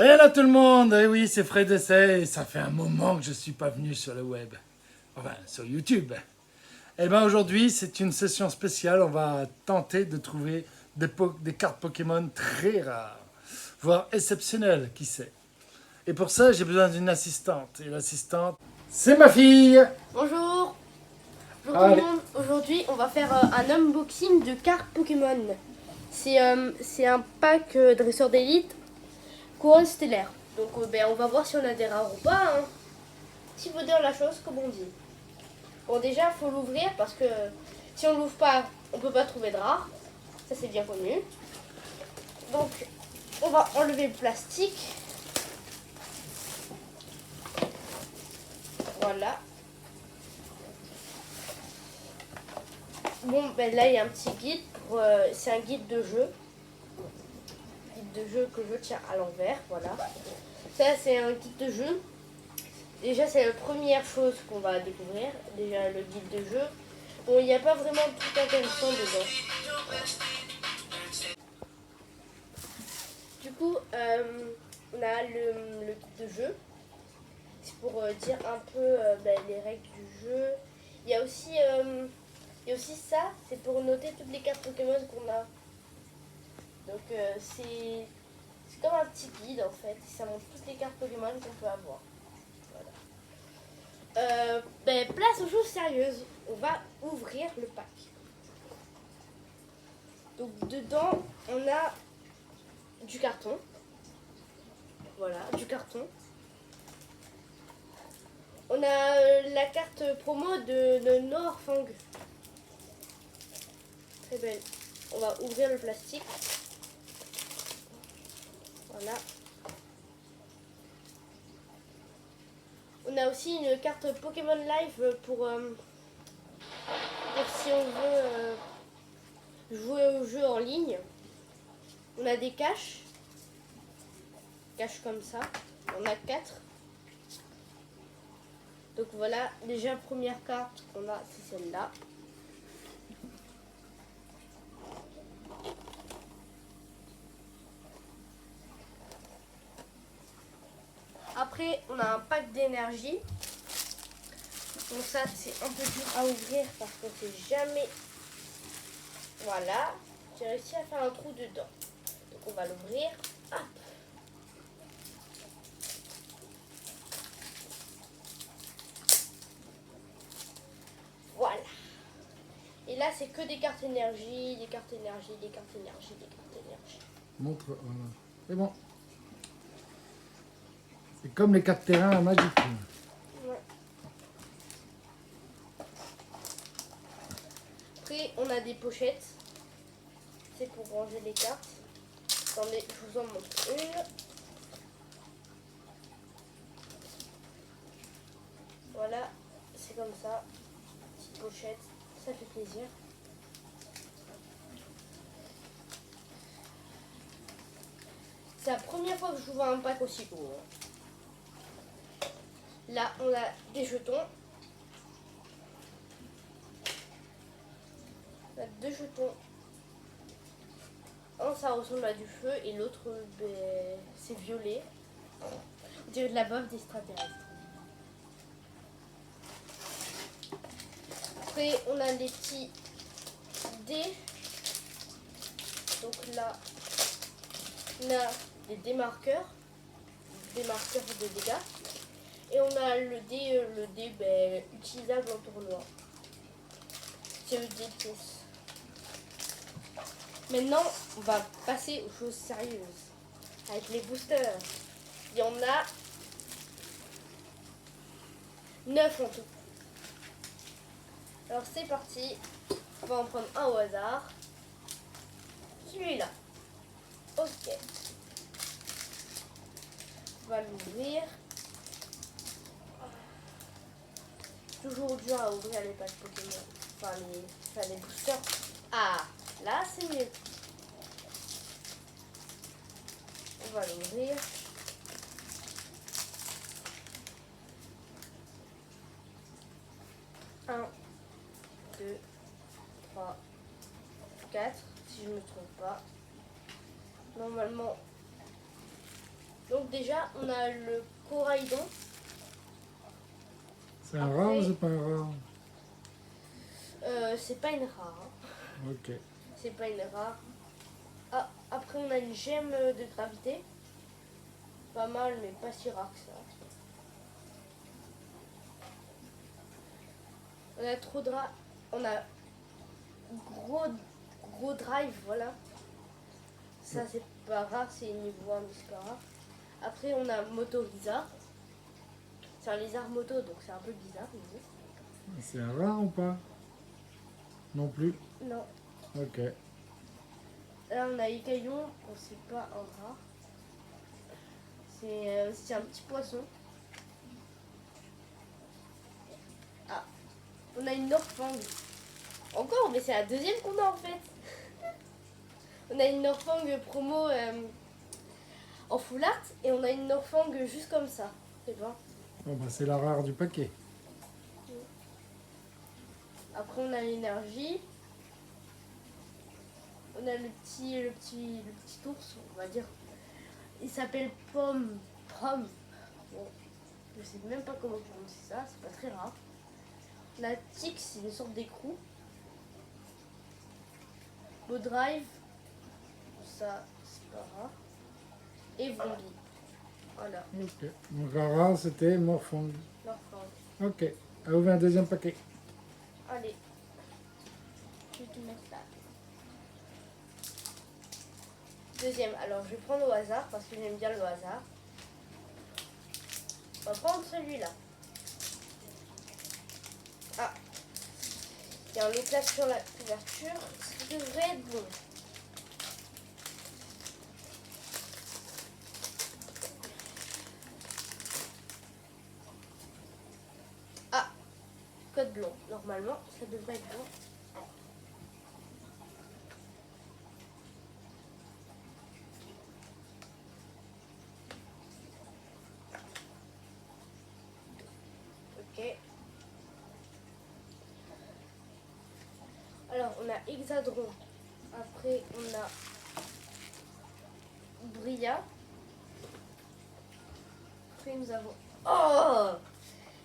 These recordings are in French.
Hello tout le monde. Eh oui, c'est Fred Essay et ça fait un moment que je suis pas venu sur le web. Enfin, sur YouTube. Eh bien aujourd'hui, c'est une session spéciale. On va tenter de trouver des cartes Pokémon très rares, voire exceptionnelles, qui sait. Et pour ça, j'ai besoin d'une assistante. Et l'assistante, c'est ma fille. Bonjour. Bonjour tout le Allez. monde. Aujourd'hui, on va faire un unboxing de cartes Pokémon. C'est un pack dresseur d'élite couronne stellaire. Donc on va voir si on a des rares ou pas. Hein. Si vous dire la chose, comme on dit. Bon, déjà, il faut l'ouvrir parce que si on l'ouvre pas, on peut pas trouver de rares. Ça, c'est bien connu. Donc, on va enlever le plastique. Voilà. Bon, ben là, il y a un petit guide. C'est un guide de jeu. De jeu que je tiens à l'envers, voilà. Ça, c'est un guide de jeu. Déjà, c'est la première chose qu'on va découvrir. Déjà, le guide de jeu. Bon, il n'y a pas vraiment de truc intéressant dedans. Du coup, on a le guide de jeu. C'est pour dire un peu les règles du jeu. Il y a aussi ça, c'est pour noter toutes les cartes Pokémon qu'on a. Donc, c'est comme un petit guide en fait. Ça montre toutes les cartes Pokémon qu'on peut avoir. Voilà. Place aux choses sérieuses. On va ouvrir le pack. Donc dedans, on a du carton. Voilà, du carton. On a la carte promo de Norfang. Très belle. On va ouvrir le plastique. Voilà. On a aussi une carte Pokémon Live pour si on veut jouer au jeu en ligne. On a des caches. Caches comme ça. On a 4. Donc voilà, déjà première carte qu'on a, c'est celle-là. Après, on a un pack d'énergie. Donc ça, c'est un peu dur à ouvrir parce qu'on ne sait jamais. Voilà, j'ai réussi à faire un trou dedans. Donc on va l'ouvrir. Hop. Voilà. Et là, c'est que des cartes énergie, des cartes énergie, des cartes énergie, des cartes énergie. Montre, voilà. C'est bon. C'est comme les cartes terrain à Magic. Ouais. Après, on a des pochettes. C'est pour ranger les cartes. Attendez, je vous en montre une. Voilà, c'est comme ça. Petite pochette, ça fait plaisir. C'est la première fois que je vois un pack aussi gros. Là, on a des jetons. On a 2 jetons. Un, ça ressemble à du feu et l'autre, c'est violet. On dirait de la bave d'extraterrestre. Après, on a les petits dés. Donc là, on a des démarqueurs de dégâts. Et on a le dé utilisable en tournoi. C'est le dé de tous. Maintenant, on va passer aux choses sérieuses. Avec les boosters. Il y en a 9 en tout. Alors c'est parti. On va en prendre un au hasard. Celui-là. Ok. On va l'ouvrir. Toujours dur à ouvrir les packs Pokémon. Enfin les boosters. Ah, là c'est mieux. On va l'ouvrir. Un, 2, 3, 4, si je ne me trompe pas. Normalement. Donc Donc déjà, on a le coraïdon. C'est un rare ou c'est pas un rare? C'est pas une rare. Hein. Ok. C'est pas une rare. Ah, après, on a une gemme de gravité. Pas mal, mais pas si rare que ça. On a trop de rare. On a gros drive, voilà. Ça, c'est pas rare, c'est niveau 1, mais c'est pas rare. Après, on a moto lizard. C'est un lézard moto, donc c'est un peu bizarre. Mais... C'est un rare ou pas? Non plus. Non. Ok. Là, on a Écaillon, bon, c'est pas un rare. C'est un petit poisson. Ah, on a une Norfang. Encore, mais c'est la deuxième qu'on a en fait. On a une Norfang promo en full art et on a une Norfang juste comme ça. C'est bon. Bon, bah, c'est la rare du paquet. Après, on a l'énergie. On a le petit ours, on va dire. Il s'appelle Pomme. Bon, je sais même pas comment prononcer ça, c'est pas très rare. La tic, c'est une sorte d'écrou. Le drive, ça, c'est pas rare. Et Vombi. Voilà, Ok. Donc la rare, c'était Morphong. leur forme. Ok. À ouvrir un deuxième paquet. Allez, je vais tout mettre là. Deuxième, alors je vais prendre au hasard parce que j'aime bien le hasard. On va prendre celui-là. Ah, il y a un éclat sur la couverture. Ça devrait être bon. Ah, code blanc. Normalement, ça devrait être bon. Ok. Alors, on a Hexadron. Après, on a Bria. Après, nous avons... Oh!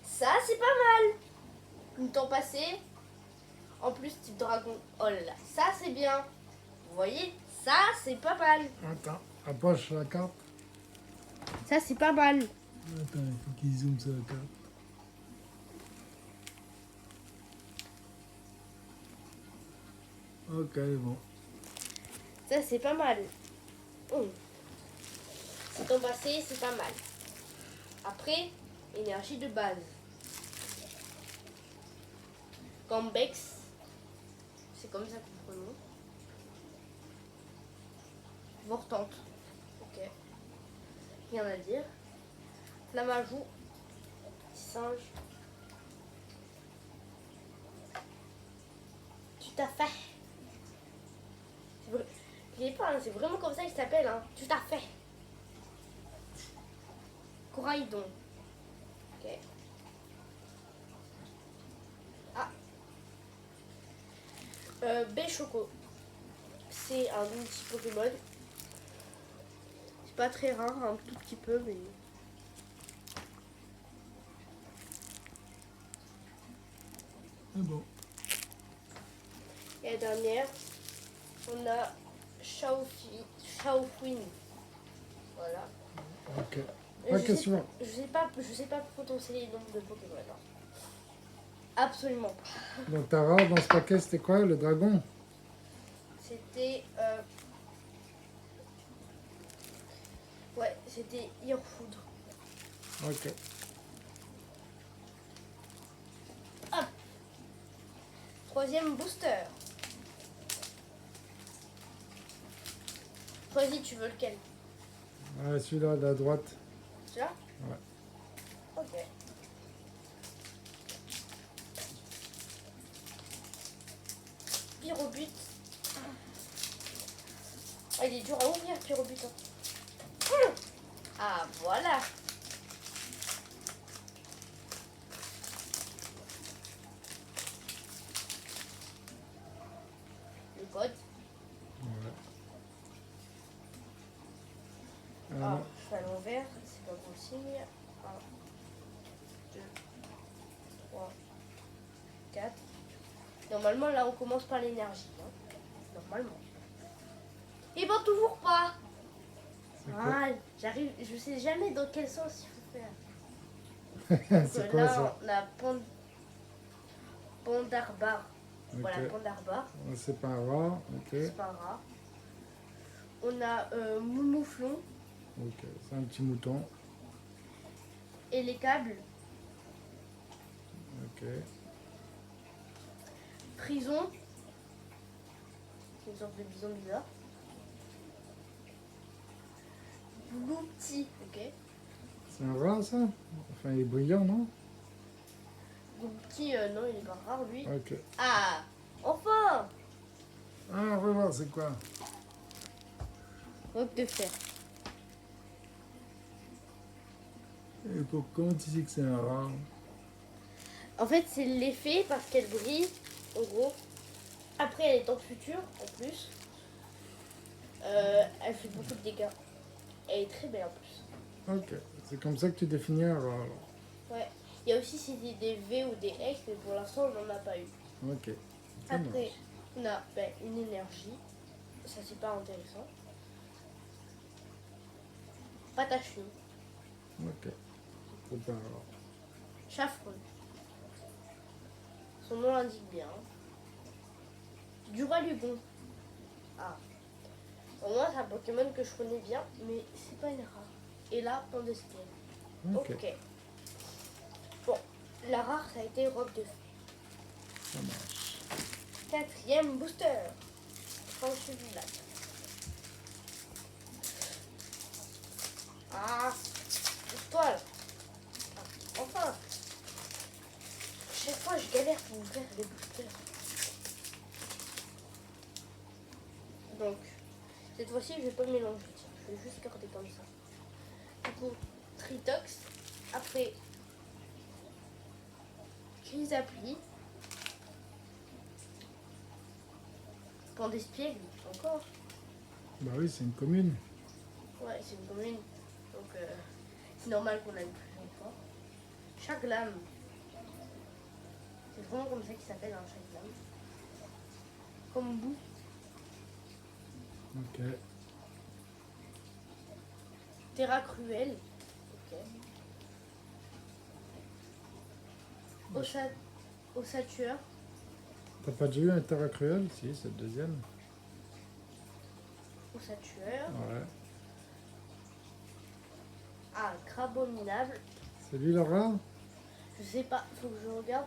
Ça, c'est pas mal! Le temps passé. En plus, type dragon. Oh là là, ça, c'est bien. Vous voyez? Ça, c'est pas mal. Attends, approche la carte. Ça, c'est pas mal. Attends, il faut qu'il zoome sur la carte. Ok, bon. Ça, c'est pas mal. C'est temps passé, c'est pas mal. Après, énergie de base. Cambex. C'est comme ça qu'on prononce. Vortante. Ok. Rien à dire. Flamajou. Singe. Tout à fait. C'est vrai. Je l'ai pas, hein, c'est vraiment comme ça qu'il s'appelle. Hein. Tout à fait. Coraïdon. Ok. Ah. Béchoco. C'est un petit Pokémon. C'est pas très rare, un tout petit peu, mais... C'est bon. Et la dernière, on a Shaofuin. Voilà. Ok. Pas question. Je sais pas prononcer les noms de Pokémon. Hein. Absolument pas. Donc ta rare dans ce paquet, c'était quoi? Le dragon? C'était... Ouais, c'était Earfood. Ok. Hop. Troisième booster. Choisis, tu veux lequel? Ah, celui-là, de la droite. Celui-là? Ouais. Ok. Pyrobut. Ah, il est dur à ouvrir, Pyrobut. Hein. Ah, voilà. Le code. Ouais. Ah, je fais à l'envers. faire, c'est pas bon signe. 1, 2, 3, 4. Normalement, là, on commence par l'énergie. Hein. Normalement. Et bon, toujours pas. Ah, j'arrive, je sais jamais dans quel sens il faut faire. C'est Donc, quoi là, ça? on a Pandarbar. Ok. Voilà, Pandarbar. C'est pas rare. Ok. C'est pas rare. On a Moumouflon Ok. C'est un petit mouton. et les câbles. Ok. Prison. C'est une sorte de bison bizarre. Glouti, ok. C'est un rat ça? Enfin, il est brillant, non? Glouti, non, il est pas rare lui. Ok. Ah, enfin! Ah, on va voir, c'est quoi? Roc de fer. Et comment tu sais que c'est un rat? En fait, c'est l'effet parce qu'elle brille, en gros. Après, elle est dans le futur, en plus. Elle fait beaucoup de dégâts. Elle est très belle, en plus. Ok. C'est comme ça que tu définis un rat, alors. Ouais. Il y a aussi c'était des V ou des X, mais pour l'instant, on n'en a pas eu. Ok. Ça Après, marche. on a une énergie. Ça, c'est pas intéressant. Patachou. Ok. C'est pas un rat. Chaffron. Son nom l'indique bien. Duralugon. Ah. Pour moi, c'est un Pokémon que je connais bien, mais c'est pas une rare. Et là, Pandestiel. Ok. Ok. Bon, la rare, ça a été Robe de Feu. Ça marche. 4e booster. Franchement, là. Ah, pousse-toi là. Ah, enfin. Chaque fois, je galère pour ouvrir les boosters. Donc, cette fois-ci, je vais pas mélanger. Tiens, je vais juste garder comme ça. Du coup, Tritox. Après, Crisapli. Pandespiègle, encore. Bah oui, c'est une commune. Ouais, c'est une commune. Donc, c'est normal qu'on aille plus fort. Chaglam. C'est vraiment comme ça qu'il s'appelle, un Chaglam. Kombu. Ok. Terra Cruel. Ok. Ossatueur. T'as pas déjà eu un Terra Cruel? Si, c'est le deuxième. Ossatueur. Ouais. Ah, Crabominable. C'est lui le rat? Je sais pas, faut que je regarde.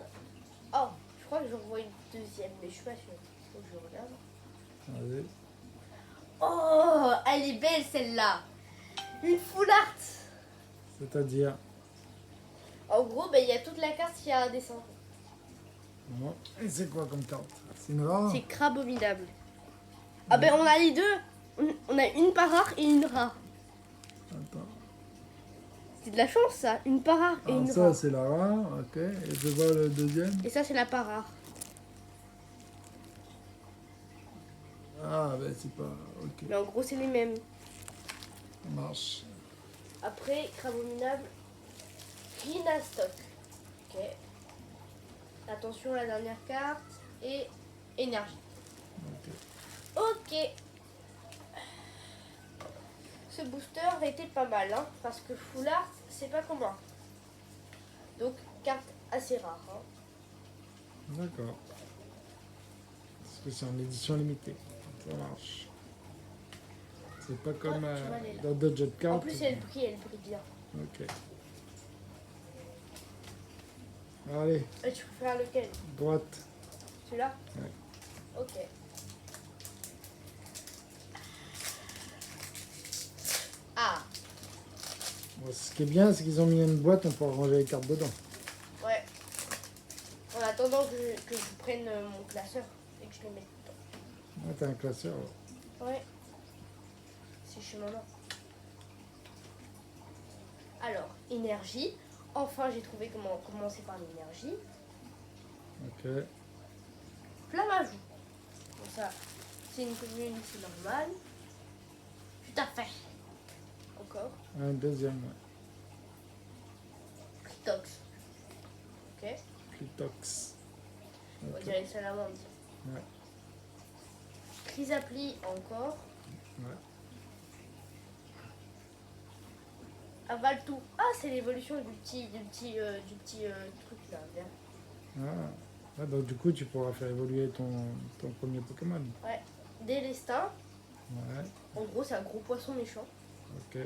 Oh, je crois que j'en vois une deuxième, mais je suis pas sûre. Faut que je regarde. Vas-y. Oh, elle est belle celle-là. Une full art. C'est-à-dire? En gros, ben, il y a toute la carte qui a un dessin. Bon. Et c'est quoi comme carte? C'est une rare? C'est Crabominable. Ah ben on a les deux. On a une pas rare et une rare. Attends. C'est de la chance ça, une pas rare et Alors une ça, rare. c'est la rare, ok. Et je vois le deuxième. Et ça c'est la pas rare. Ah, ben c'est pas... Ok, Mais en gros c'est les mêmes. ça marche. Après, Crabominable, Rhinastock. Ok. Attention à la dernière carte. Et énergie. Ok. Ok. Ce booster a été pas mal, hein, parce que Full Art, c'est pas commun. Donc, carte assez rare. Hein. D'accord. Parce que c'est en édition limitée. Ça marche. C'est pas comme tu vois, elle est là. dans d'autres jeux de cartes. En plus, elle brille bien. Ok. Allez, Et tu préfères lequel? droite. Celui-là? Ouais. Ok. Ah, Bon, ce qui est bien, c'est qu'ils ont mis une boîte, on peut ranger les cartes dedans. ouais. En attendant que je prenne mon classeur et que je le mette dedans. Ah, t'as un classeur. Ouais. Ouais. C'est chez maman. Alors, énergie. Enfin, j'ai trouvé comment commencer par l'énergie. Ok. Flammajou. Bon, ça, c'est une commune, c'est normal. Tout à fait. Encore. Un deuxième, ouais. Tritox. Ok. Clitox. On Ok. dirait une salamandre. Ouais. Chrysaplie encore. Ouais. Avale tout. Ah, c'est l'évolution du petit truc là, vert. Ah. Ah, donc du coup, tu pourras faire évoluer ton premier Pokémon. Ouais. Délestin. Ouais. En gros, c'est un gros poisson méchant. Ok.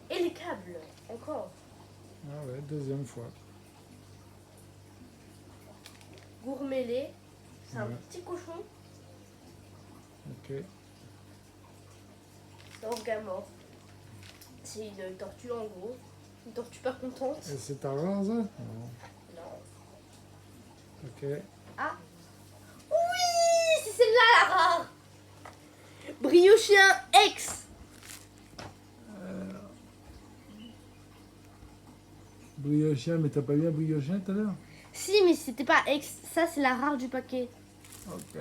Et les câbles. Encore. Ah ouais, deuxième fois. Gourmelé. C'est un Ouais. petit cochon. Ok. Orgamore. C'est une tortue en gros. Une tortue pas contente. Et c'est ta rare, ça? Non. Non. Ok. Ah. Oui, c'est celle-là la rare. Briochien X. Briochien, mais t'as pas eu un briochien tout à l'heure? Si, mais c'était pas X. Ça, c'est la rare du paquet. Ok.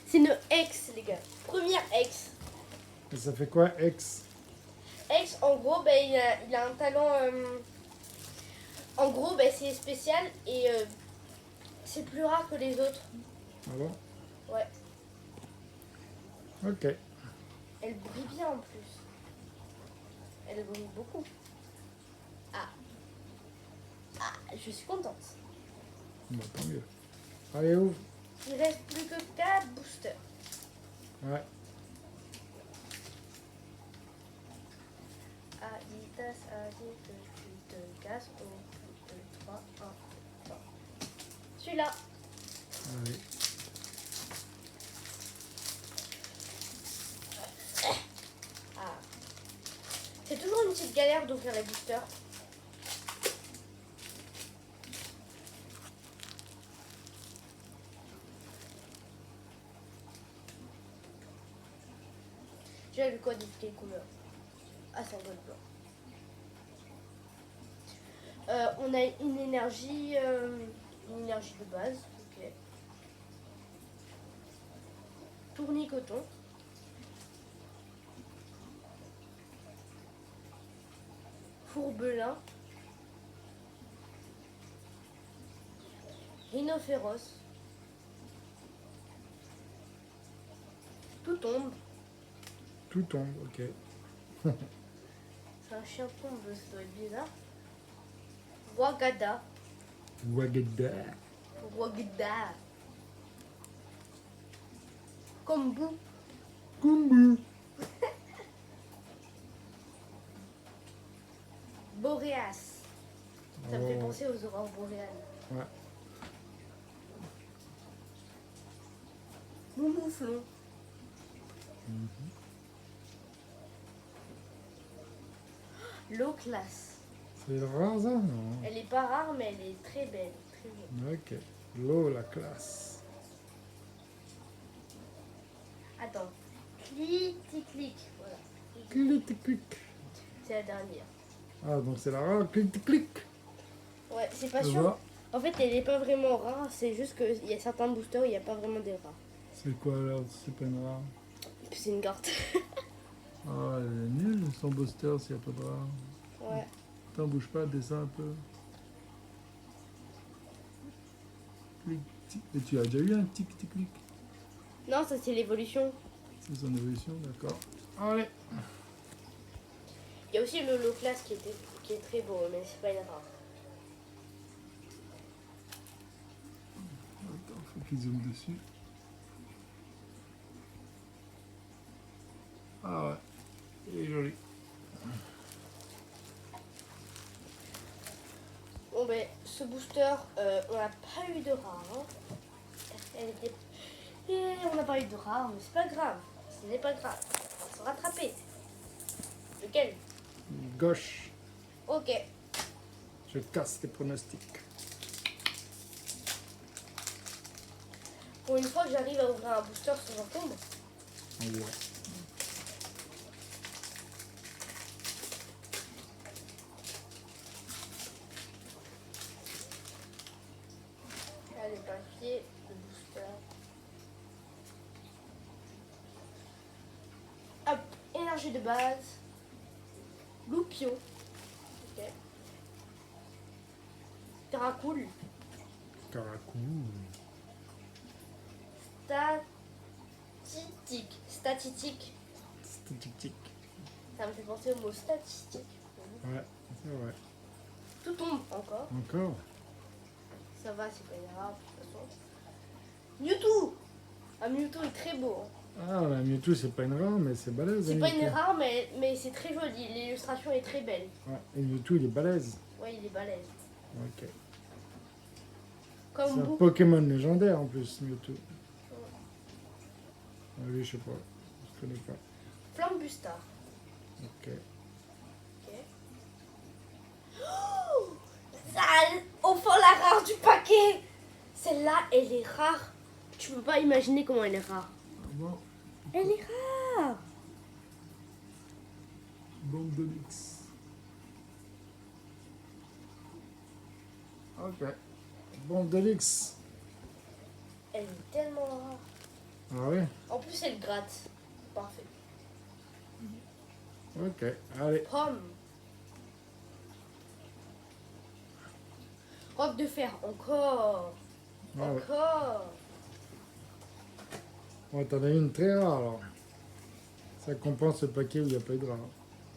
C'est une X, les gars. Première X. Et ça fait quoi, X? X, en gros, ben, il a un talent. En gros, ben, c'est spécial et c'est plus rare que les autres. Ah bon? Ouais. Ok. Elle brille bien en plus. Elle brille beaucoup. Ah. Ah, je suis contente. Bon, tant mieux. Allez, ouvre. Il reste plus que 4 boosters. Ouais. Adidas a dit que tu te casses au bout de 3, 1, 3. Celui-là. Allez. Ah. C'est toujours une petite galère d'ouvrir les boosters. J'ai vu quoi des quelle couleur? Ah, c'est un gold blanc. On a une énergie de base. Ok. Tournicoton. Fourbelin. Rhinophéros. Tout tombe. Tout tombe, ok. C'est un chien tombe, ça doit être bizarre. Wagada. Wagada. Wagada. Kombu. Kumbu. Boreas. Ça me fait Oh. penser aux aurores boréales. Ouais. Moumouflon. L'eau classe. C'est rare, ça? Non. Elle est pas rare, mais elle est très belle. Très belle. Ok. L'eau, la classe. Attends. Clic. Voilà. Clic-clic. C'est la dernière. Ah, donc c'est la rare. Clic-clic. Ouais, c'est pas Tu sûr. vois? En fait, elle est pas vraiment rare. C'est juste qu'il y a certains boosters où il n'y a pas vraiment des rares. C'est quoi alors? C'est pas une rare. Puis c'est une carte. Ah, elle est nulle, son booster s'il n'y a pas de rare. Ouais. Attends, bouge pas, descends un peu. Clic, tic. Et tu as déjà eu un tic-tic-clic? Non, ça c'est l'évolution. C'est son évolution, d'accord. Allez. Il y a aussi le low class qui est très beau, mais c'est pas une rare. Attends, faut qu'il zoome dessus. Ah ouais, il est joli. Bon ben, ce booster, on n'a pas eu de rare. Hein. On n'a pas eu de rare, mais c'est pas grave. Ce n'est pas grave. On va se rattraper. Lequel? Gauche, Ok. je casse tes pronostics. Pour une fois que j'arrive à ouvrir un booster sans encombre. Ouais. Allez, papier, le booster. Hop, énergie de base. Loupio. Ok. Dracool. Caracou. Statistique. Statistique. Ça me fait penser au mot statistique. Ouais, c'est vrai. Tout tombe encore. Encore. Ça va, c'est pas une rare de toute façon. Mewtwo. Ah, Mewtwo est très beau. Ah, la Mewtwo, c'est pas une rare, mais c'est balèze. C'est hein, pas une Mewtwo. rare, mais c'est très joli. L'illustration est très belle. Ouais, et Mewtwo, il est balèze. Ouais, il est balèze. Ok. Comme C'est un beaucoup. Pokémon légendaire en plus, Mewtwo. Ah, lui, je sais pas. Je connais pas. Flambusta. Ok. Ok. Oh, ça, au fond, la rare du paquet. Celle-là, elle est rare. Tu peux pas imaginer comment elle est rare. Ah bon, Elle est rare. Bombe de luxe. Ok. Bombe de luxe. Elle est tellement rare. Ah ouais. En plus, elle gratte. Parfait. Ok. Allez. Pomme. Roc de fer. Encore. Ah ouais. Encore. Ouais, t'en as une très rare alors. Ça compense le paquet où il n'y a pas eu de rare.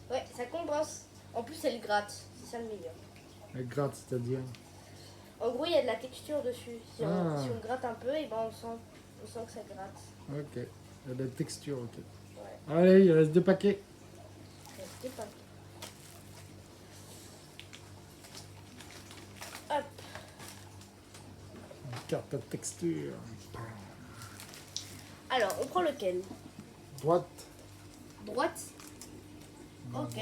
Ouais, ça compense. En plus, elle gratte. C'est ça le meilleur. Elle gratte, c'est-à-dire. En gros, il y a de la texture dessus. Si Ah. on gratte un peu, et ben on sent que ça gratte. Ok. Il y a de la texture, ok. Ouais. Allez, il reste 2 paquets. Restez pas. Hop. Une carte à texture. Alors, on prend lequel? Droite. Droite. Ok.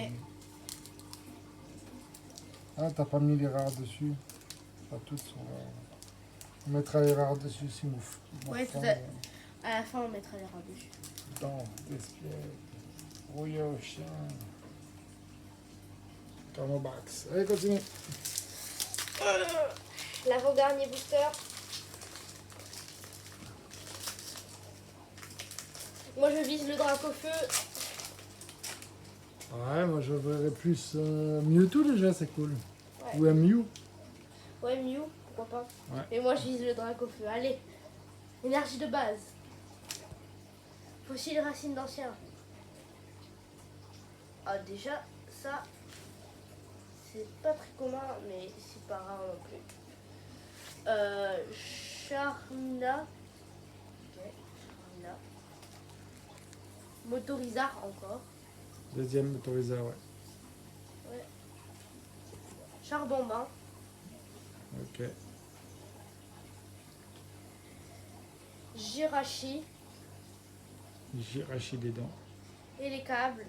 Ah, t'as pas mis les rares dessus. Pas toutes sont rares. On mettra les rares dessus, c'est ouf. Ouais, tout à- À la fin, on mettra les rares dessus. Dents, d'espiègle, rouillot, chien. Carnobax. Allez, continue. L'avant-dernier booster. Moi, je vise le Dracofeu. Ouais, moi je verrais plus Mewtwo déjà, c'est cool. Ouais. Ou un Mew. Ouais, Mew, pourquoi pas. Ouais. Mais moi, je vise le Dracofeu. Allez. Énergie de base. Fossile racine d'ancien. Ah, déjà, ça, c'est pas très commun, mais c'est pas rare non plus. Charmina. Ok, Charmina. Motorizard encore. Deuxième autorisé, ouais. Ouais. Charbonbin. Ok. Jirachi. Jirachi des dents. Et les câbles.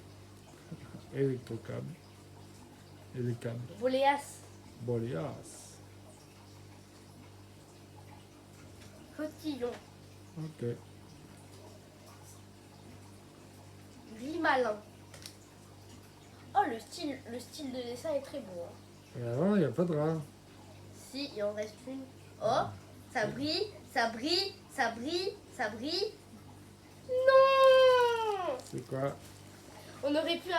Électrocable. Et les câbles. Voléas. Boleas. Cotillon. Ok. Grimalin. Oh, le style de dessin est très beau. Hein. Et avant, il n'y a pas de rare. Si, il en reste une. Oh, ça brille, ça brille, ça brille, ça brille. Non! C'est quoi? On aurait pu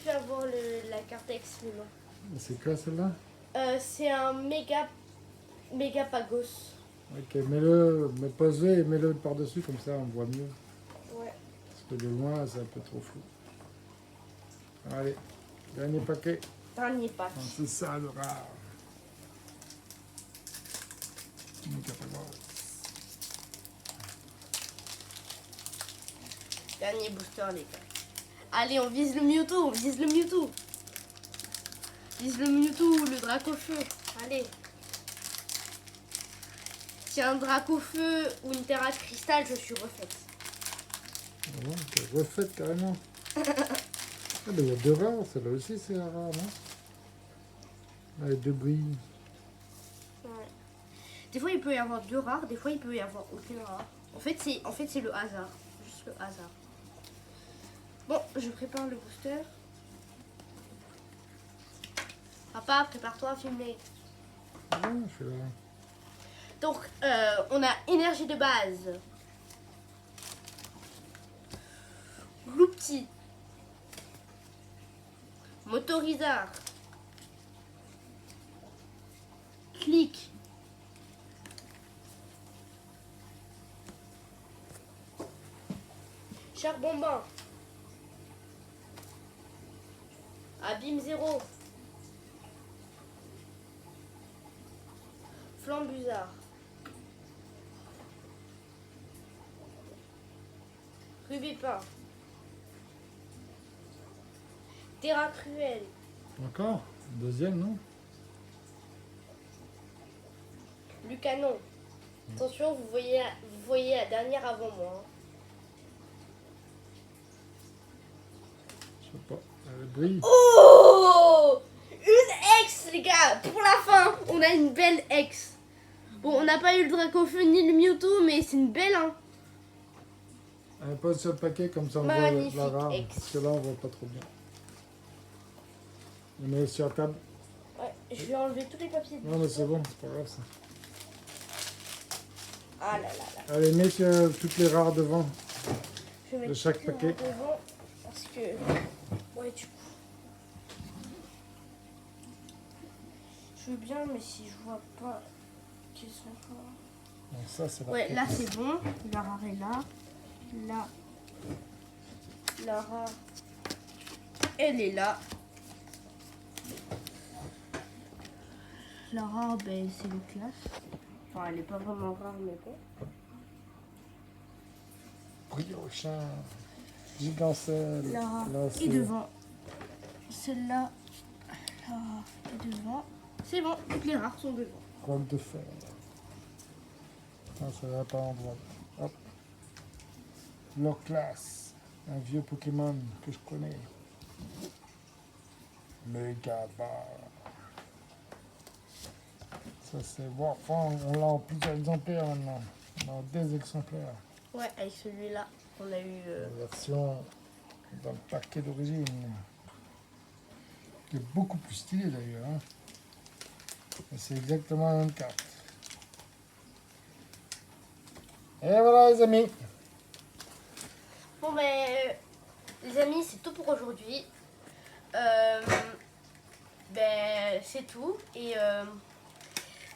avoir la carte X, mais non. C'est quoi celle-là? C'est un méga pagos. Ok, mets-le, mais pose-le et mets-le par-dessus, comme ça on voit mieux. Ouais. Parce que de loin, c'est un peu trop flou. Allez, dernier paquet. Dernier pack. Ah, c'est ça le rare. Mégapago. Dernier booster, les gars. Allez, on vise le Mewtwo, on vise le Mewtwo. Vise le Mewtwo, le Dracofeu. Allez. Si un Dracofeu ou une Terra de cristal, je suis refaite. Ah bon, t'es refaite carrément. Ah, mais il y a 2 rares, celle-là aussi c'est un rare, non? Allez, 2 brilles. Ouais. Des fois, il peut y avoir 2 rares, des fois, il peut y avoir aucune rare. En fait, c'est le hasard. Juste le hasard. Bon, je prépare le booster. Papa, prépare-toi à filmer. Ah, je suis là. Donc, on a énergie de base. Gloupti. Motorizard. Clic. Charbon-bain. Abîme 0. Flambusard. Rubépin. Terra cruelle. Encore? Deuxième, non? Lucanon. Attention, vous voyez la dernière avant moi. Hein. Je sais pas. Elle brille. Oh! Une ex, les gars! Pour la fin, on a une belle ex. Bon, on n'a pas eu le Dracofeu ni le Mewtwo, mais c'est une belle, hein. Elle pose sur le paquet, comme ça on voit Magnifique la rare. ex. Parce que là, on voit pas trop bien. On met sur la table. Ouais, je vais enlever tous les papiers. Non, mais c'est bon, c'est pas grave ça. Ah là là là. Allez, mets sur toutes les rares devant. Je vais De mettre chaque toutes les paquet. rares devant parce que... Ouais, du coup... Je veux bien, mais si je vois pas qu'ils sont pas... Donc ça, c'est la Ouais, tête. là c'est bon. La rare est là. Là. La rare. Elle est là. La rare, ben, c'est le classe. Enfin, elle est pas vraiment rare, mais bon. Briochin, Gigancelle. La rare Là, est c'est- devant. Celle-là, la rare est devant. C'est bon, toutes les rares sont devant. Rôle de fer. Ah, ça va pas en droite. Hop. Loclas, un vieux Pokémon que je connais. Megabar. Ça c'est bon. Enfin, on l'a en plusieurs exemplaires maintenant. On a des exemplaires. Ouais, avec celui-là, on a eu... La version dans le paquet d'origine. Qui est beaucoup plus stylé d'ailleurs. Hein. Et c'est exactement la même carte. Et voilà les amis. Bon, ben, les amis, c'est tout pour aujourd'hui. Ben, c'est tout. Et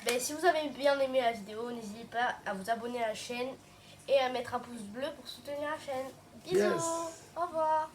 ben, si vous avez bien aimé la vidéo, n'hésitez pas à vous abonner à la chaîne et à mettre un pouce bleu pour soutenir la chaîne. Bisous, Yes. au revoir.